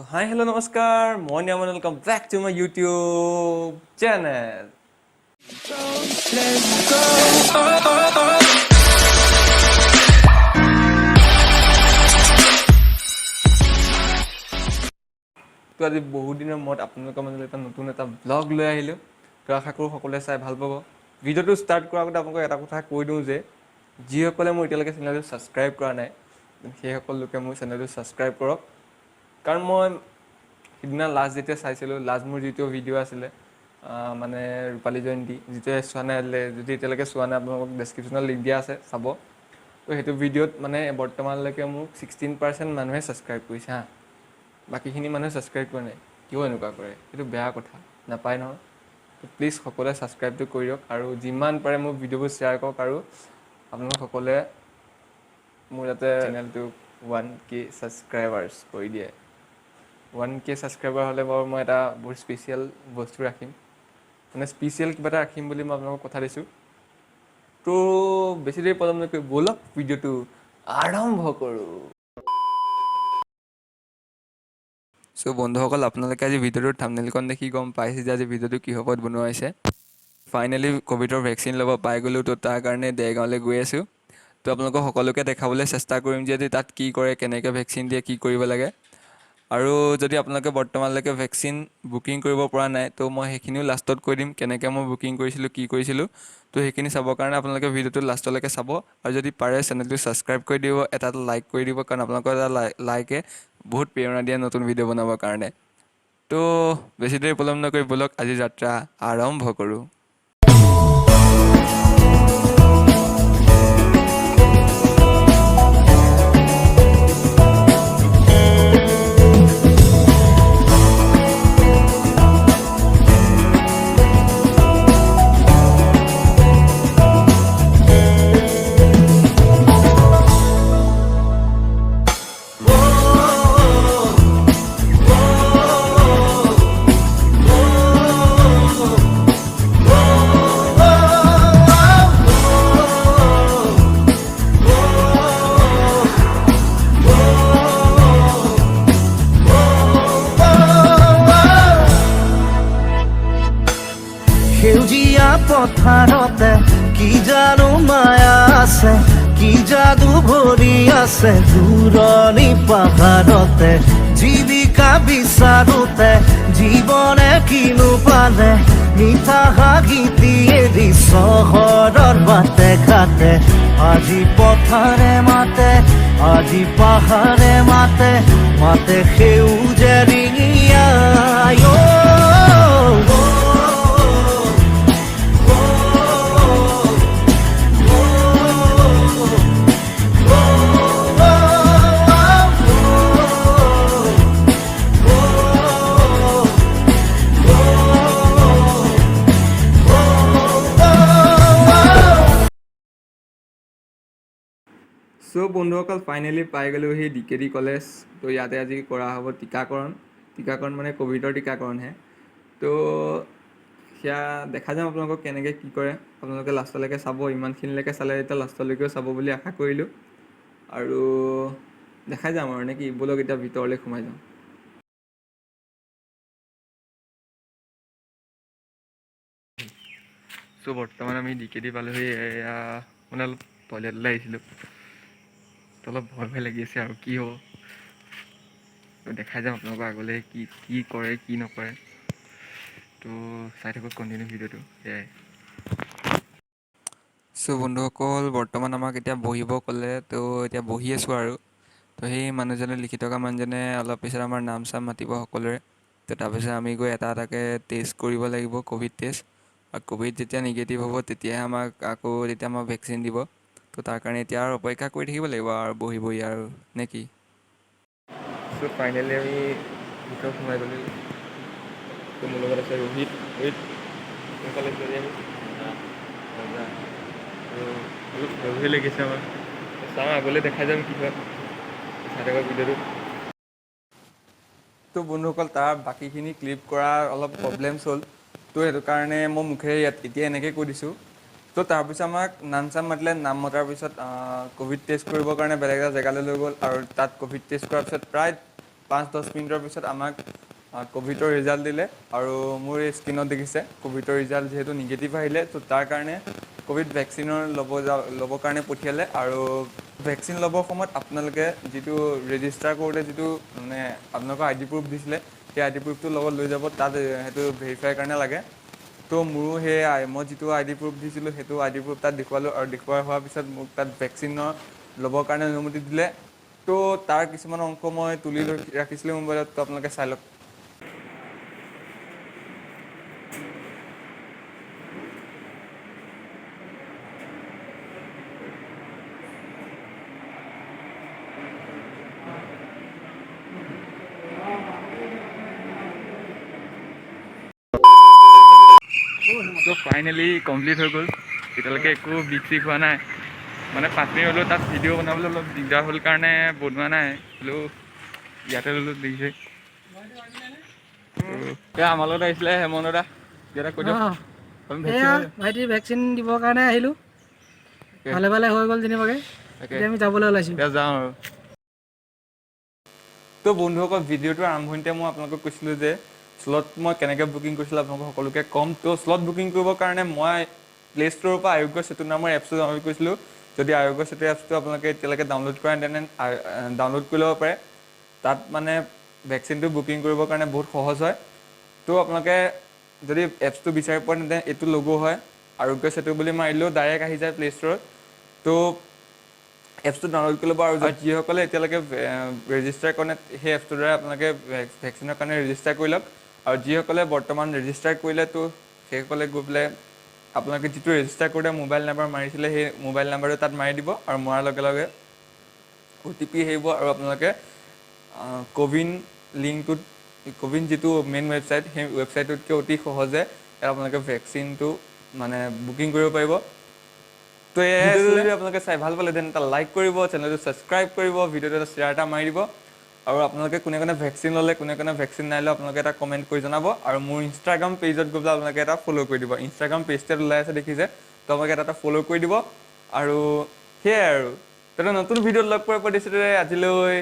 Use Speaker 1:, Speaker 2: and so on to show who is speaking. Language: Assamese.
Speaker 1: So hi, hello, namaskar. Morning and welcome back to my YouTube channel. তো আজি বহুত দিনৰ মূৰত আপোনালোকৰ মাজলৈ নতুন এটা ব্লগ লৈ আহিলোঁ। তো আশা কৰোঁ সকলোৱে চাই ভাল পাব। ভিডিঅ'টো ষ্টাৰ্ট কৰাৰ আগতে আপোনালোকক এটা কথা কৈ দিওঁ যে যিসকলে মোৰ এতিয়ালৈকে চেনেলটো ছাবস্ক্ৰাইব কৰা নাই সেইসকল লোকে মোৰ চেনেলটো ছাবস্ক্ৰাইব কৰক। কাৰণ মই সিদিনা লাষ্ট যেতিয়া চাইছিলোঁ, লাষ্ট মোৰ যিটো ভিডিঅ' আছিলে মানে ৰূপালী জয়ন্তী, যিটোৱে চোৱা নাই, যদি এতিয়ালৈকে চোৱা নাই আপোনালোকক ডেছক্ৰিপশ্যনত লিংক দিয়া আছে, চাব। তো সেইটো ভিডিঅ'ত মানে বৰ্তমানলৈকে মোক 16% মানুহে ছাবস্ক্ৰাইব কৰিছে হা। বাকীখিনি মানুহে ছাবস্ক্ৰাইব কৰা নাই। কিয় এনেকুৱা কৰে? সেইটো বেয়া কথা, নাপায় নহয়। তো প্লিজ সকলোৱে ছাবস্ক্ৰাইবটো কৰি দিয়ক আৰু যিমান পাৰে মোৰ ভিডিঅ'বোৰ শ্বেয়াৰ কৰক আৰু আপোনালোক সকলোৱে মোৰ যাতে চেনেলটো 1K ছাবস্ক্ৰাইবাৰ্ছ কৰি দিয়ে। 1K ছাবস্ক্ৰাইবাৰ হ'লে বাৰু মই এটা বহুত স্পেচিয়েল বস্তু ৰাখিম, মানে স্পেচিয়েল কিবা এটা ৰাখিম বুলি মই আপোনালোকক কথা দিছোঁ। তো বেছি দেৰি পলম নকৰি ব'লক ভিডিঅ'টো আৰম্ভ কৰোঁ। চ' বন্ধুসকল, আপোনালোকে আজি ভিডিঅ'টোৰ থাম্বনেইলখন দেখি গম পাইছে যে আজি ভিডিঅ'টো কিহৰ ওপৰত বনোৱা হৈছে। ফাইনেলি ক'ভিডৰ ভেকচিন ল'ব পাই গ'লোঁ, তো তাৰ কাৰণে দেৰগাঁৱলৈ গৈ আছোঁ। তো আপোনালোকক সকলোকে দেখাবলৈ চেষ্টা কৰিম যে তাত কি কৰে, কেনেকৈ ভেকচিন দিয়ে, কি কৰিব লাগে। আৰু যদি আপোনালোকে বৰ্তমানলৈকে ভেকচিন বুকিং কৰিব পৰা নাই, তো মই সেইখিনিও লাষ্টত কৈ দিম, কেনেকৈ মই বুকিং কৰিছিলোঁ, কি কৰিছিলোঁ। তো সেইখিনি চাবৰ কাৰণে আপোনালোকে ভিডিঅ'টো লাষ্টলৈকে চাব আৰু যদি পাৰে চেনেলটো ছাবস্ক্ৰাইব কৰি দিব, এটা লাইক কৰি দিব, কাৰণ আপোনালোকৰ এটা লাইকে বহুত প্ৰেৰণা দিয়ে নতুন ভিডিঅ' বনাবৰ কাৰণে। তো বেছি দেৰি পলম নকৰি ব'লক আজি যাত্ৰা আৰম্ভ কৰোঁ।
Speaker 2: সেউজীয়া পথাৰতে কি জানো মায়া আছে, কি যাদু ভৰি আছে দূৰণি পাহাৰতে। জীৱিকা বিচাৰোতে জীৱনে কিনো পালে, মিঠা হাঁহি এৰি চহৰৰ বাটে ঘাটে। আজি পথাৰে মাতে, আজি পাহাৰে মাতে, মাতে সেউজে ৰিঙিয়াই।
Speaker 1: চ' বন্ধুসকল, ফাইনেলি পাই গ'লোঁ সেই DKD কলেজ। তো ইয়াতে আজি কৰা হ'ব টীকাকৰণ মানে ক'ভিডৰ টীকাকৰণহে। তো সেয়া দেখা যাম আপোনালোকক কেনেকৈ কি কৰে। আপোনালোকে লাষ্টলৈকে চাব, ইমানখিনিলৈকে চালে এতিয়া লাষ্টলৈকেও চাব বুলি আশা কৰিলোঁ। আৰু দেখাই যাম আৰু নে কি? ব'লক এতিয়া ভিতৰলৈ সোমাই যাওঁ। চ' বৰ্তমান আমি DKD পালোহি। এয়া মানে অলপ টয়লেটলৈ আহিছিলোঁ, তো অলপ ভয় লাগি আছে আৰু কি হ'ব। তো দেখাই যাম আপোনালোকৰ আগলৈ কি কৰে কি নকৰে। তো চাই থাকক কণ্টিনিউ ভিডিঅ'টো। সেয়াই। চ' বন্ধুসকল, বৰ্তমান আমাক এতিয়া বহিব ক'লে, তো এতিয়া বহি আছোঁ আৰু। তো সেই মানুহজনে লিখি থকা মানুহজনে অলপ পিছত আমাৰ নাম চাম মাতিব সকলোৰে। তো তাৰপিছত আমি গৈ এটা এটাকৈ টেষ্ট কৰিব লাগিব, ক'ভিড টেষ্ট। আৰু ক'ভিড যেতিয়া নিগেটিভ হ'ব তেতিয়াহে আমাক ভেকচিন দিব। তো তাৰ কাৰণে এতিয়া আৰু অপেক্ষা কৰি থাকিব লাগিব আৰু বহি আৰু নে কি? চ' ফাইনেলি আমি ভিতৰত সোমাই গ'লোঁ। তো মোৰ লগত আছে ৰোহিত। সোনকালে চলি আমি বহুত ভয় লাগিছে আমাৰ। চাওঁ আগলৈ দেখাই যাম কি হয়, চাই থাকক ভিডিঅ'টো। তো বন্ধুসকল, তাৰ বাকীখিনি ক্লিপ কৰাৰ অলপ প্ৰব্লেমছ হ'ল। তো সেইটো কাৰণে মই মুখেৰে এতিয়া এনেকৈ কৈ দিছোঁ। তো তাৰপিছত আমাক নাম চাম মাতিলে, নাম মতাৰ পিছত ক'ভিড টেষ্ট কৰিবৰ কাৰণে বেলেগ এটা জেগালৈ লৈ গ'ল। আৰু তাত ক'ভিড টেষ্ট কৰাৰ পিছত প্ৰায় 5-10 মিনিটৰ পিছত আমাক ক'ভিডৰ ৰিজাল্ট দিলে আৰু মোৰ এই স্ক্ৰীণত দেখিছে ক'ভিডৰ ৰিজাল্ট যিহেতু নিগেটিভ আহিলে তো তাৰ কাৰণে ক'ভিড ভেকচিনৰ ল'বৰ কাৰণে পঠিয়ালে আৰু ভেকচিন ল'বৰ সময়ত আপোনালোকে যিটো ৰেজিষ্টাৰ কৰোঁতে যিটো মানে আপোনালোকৰ আই ডি প্ৰুফ দিছিলে সেই আই ডি প্ৰুফটো লগত লৈ যাব তাত সেইটো ভেৰিফাইৰ কাৰণে লাগে তো মোৰো সেই মই যিটো আই ডি প্ৰুফ দিছিলোঁ সেইটো আই ডি প্ৰুফ তাত দেখুৱালোঁ আৰু দেখুওৱা হোৱাৰ পিছত মোক তাত ভেকচিনৰ ল'বৰ কাৰণে অনুমতি দিলে তো তাৰ কিছুমান অংশ মই তুলি ৰাখিছিলোঁ মোবাইলত তো আপোনালোকে চাই লওক তো ফাইনেলি কমপ্লিট হৈ গ'ল এতিয়ালৈকে একো বিষ চিক হোৱা নাই মানে 5 মিনিট হ'লেও তাত ভিডিঅ' বনাবলৈ অলপ দিগদাৰ হ'ল কাৰণে বনোৱা নাই হ'লেও ইয়াতে ল'লোঁ দেখিছে এয়া আমাৰ লগত আহিছিলে হেমন্ত দা কিবা কৈ দিয়ক
Speaker 3: ভাইটি ভেকচিন দিবৰ কাৰণে আহিলোঁ ভালে ভালে হৈ গ'ল যেনিবাকৈ এতিয়া আমি যাবলৈ ওলাইছোঁ
Speaker 1: এতিয়া যাওঁ আৰু তো বন্ধুসকল ভিডিঅ'টোৰ আৰম্ভণিতে মই আপোনালোকক কৈছিলোঁ যে স্লট মই কেনেকৈ বুকিং কৰিছিলোঁ আপোনালোকক সকলোকে ক'ম তো স্লট বুকিং কৰিবৰ কাৰণে মই প্লে' ষ্ট'ৰৰ পৰা আৰোগ্য সেতু নামৰ এপছটো ডাউনলোড কৰিছিলোঁ যদি আৰোগ্য সেতু এপছটো আপোনালোকে এতিয়ালৈকে ডাউনলোড কৰা তেনে ডাউনলোড কৰি ল'ব পাৰে তাত মানে ভেকচিনটো বুকিং কৰিবৰ কাৰণে বহুত সহজ হয় তো আপোনালোকে যদি এপছটো বিচাৰি পোৱা তেন্তে এইটো লগো হয় আৰোগ্য সেতু বুলি মাৰিলেও ডাইৰেক্ট আহি যায় প্লে' ষ্ট'ৰত তো এপছটো ডাউনলোড কৰি ল'ব আৰু যিসকলে এতিয়ালৈকে ৰেজিষ্টাৰ কৰে সেই এপছটোৰ দ্বাৰা আপোনালোকে ভেকচিনৰ কাৰণে ৰেজিষ্টাৰ কৰি লওক আৰু যিসকলে বৰ্তমান ৰেজিষ্টাৰ কৰিলে তো সেইসকলে গৈ পেলাই আপোনালোকে যিটো ৰেজিষ্টাৰ কৰোঁতে মোবাইল নাম্বাৰ মাৰিছিলে সেই মোবাইল নাম্বাৰটো তাত মাৰি দিব আৰু মৰাৰ লগে লগে OTP আহিব আৰু আপোনালোকে কোৱিন লিংকটোত কোৱিন যিটো মেইন ৱেবছাইট সেই ৱেবছাইটতকৈ অতি সহজে আপোনালোকে ভেকচিনটো মানে বুকিং কৰিব পাৰিব তো এই যদি আপোনালোকে চাই ভাল পালে দেন এটা লাইক কৰিব চেনেলটো ছাবস্ক্ৰাইব কৰিব ভিডিঅ'টো এটা শ্বেয়াৰ এটা মাৰি দিব আৰু আপোনালোকে কোনে কোনে ভেকচিন ল'লে কোনে কোনে ভেকচিন নাই লোৱা আপোনালোকে এটা কমেণ্ট কৰি জনাব আৰু মোৰ ইনষ্টাগ্ৰাম পেজত গৈ পেলাই আপোনালোকে এটা ফ'ল' কৰি দিব ইনষ্টাগ্ৰাম পেজটোত ওলাই আছে দেখিছে তো আপোনালোকে এটা ফ'ল' কৰি দিব আৰু সেয়াই আৰু নতুন ভিডিঅ'ত লগ পোৱাৰ প্ৰতিশ্ৰুতিৰে আজিলৈ